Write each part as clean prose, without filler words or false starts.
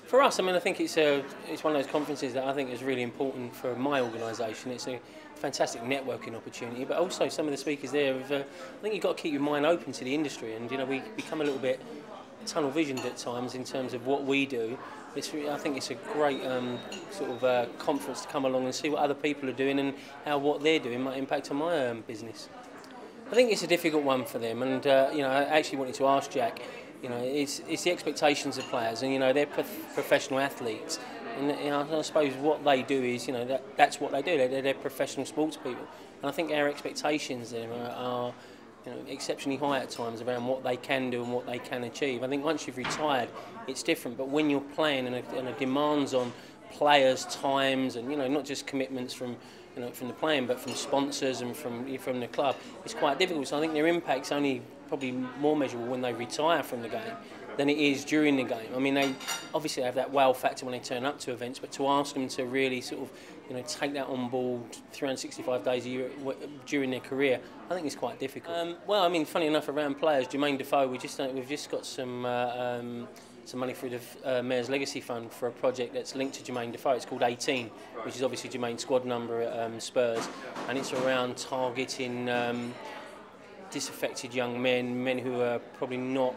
For us, I mean, I think it's one of those conferences that I think is really important for my organisation. It's a fantastic networking opportunity, but also some of the speakers there I think you've got to keep your mind open to the industry, and we become a little bit tunnel visioned at times in terms of what we do. I think it's a great conference to come along and see what other people are doing and how what they're doing might impact on my business. I think it's a difficult one for them, and I actually wanted to ask Jack. It's the expectations of players, and they're professional athletes, and I suppose what they do is that's what they do. They're professional sports people, and I think our expectations then are exceptionally high at times around what they can do and what they can achieve. I think once you've retired, it's different, but when you're playing and it demands on players' times and not just commitments from the playing, but from sponsors and from the club, it's quite difficult. So I think their impact's only probably more measurable when they retire from the game than it is during the game. I mean, they obviously have that wow factor when they turn up to events, but to ask them to really take that on board 365 days a year during their career, I think it's quite difficult. Well, I mean, funny enough, around players, Jermaine Defoe, we've just got some money through the Mayor's Legacy Fund for a project that's linked to Jermaine Defoe. It's called 18, which is obviously Jermaine's squad number at Spurs, and it's around targeting disaffected young men who are probably not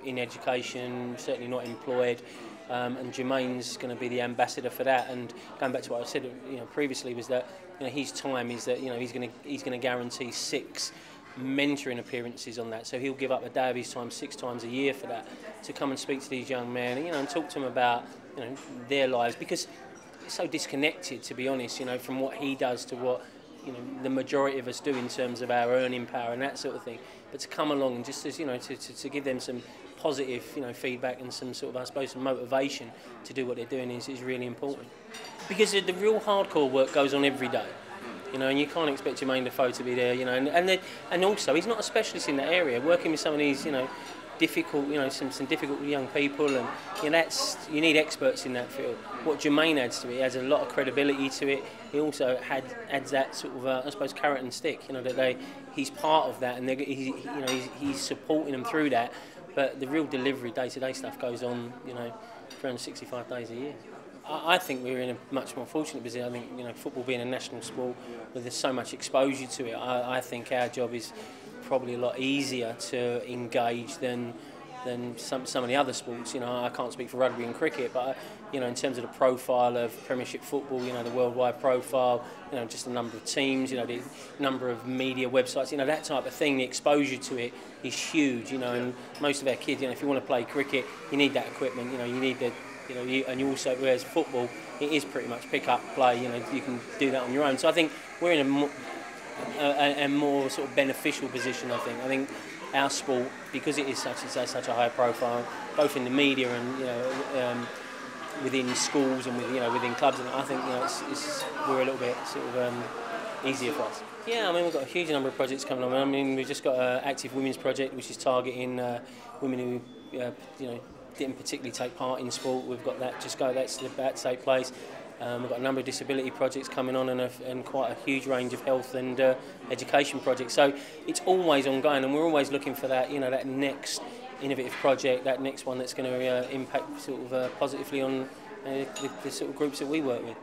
in education, certainly not employed, and Jermaine's going to be the ambassador for that. And going back to what I said previously, was that his time is that he's going to guarantee 6 mentoring appearances on that, so he'll give up a day of his time 6 times a year for that, to come and speak to these young men and talk to them about their lives, because it's so disconnected, to be honest, from what he does to what the majority of us do in terms of our earning power and that sort of thing. But to come along and just to give them some positive feedback and some I suppose some motivation to do what they're doing is really important, because the real hardcore work goes on every day. And you can't expect Jermaine Defoe to be there, and also he's not a specialist in that area. Working with some of these, difficult, some difficult young people, and you need experts in that field. What Jermaine adds to it, he adds a lot of credibility to it. He also adds that I suppose, carrot and stick. That he's part of that, and he's supporting them through that. But the real delivery, day-to-day stuff goes on, 365 days a year. I think we're in a much more fortunate position. I think football being a national sport, where there's so much exposure to it, I think our job is probably a lot easier to engage than some of the other sports. I can't speak for rugby and cricket, but in terms of the profile of Premiership football, the worldwide profile, just the number of teams, the number of media websites, that type of thing, the exposure to it is huge. And most of our kids, if you want to play cricket, you need that equipment. You need the and you also, whereas football, it is pretty much pick up, play. You can do that on your own. So I think we're in a more beneficial position. I think our sport, because it is such a high profile, both in the media and within schools and within clubs, and I think we're a little bit easier for us. Yeah, I mean, we've got a huge number of projects coming on. I mean, we've just got an active women's project, which is targeting women who didn't particularly take part in sport. We've got that's about to take place. We've got a number of disability projects coming on, and quite a huge range of health and education projects. So it's always ongoing, and we're always looking for that, that next innovative project, that next one that's going to impact positively on the groups that we work with.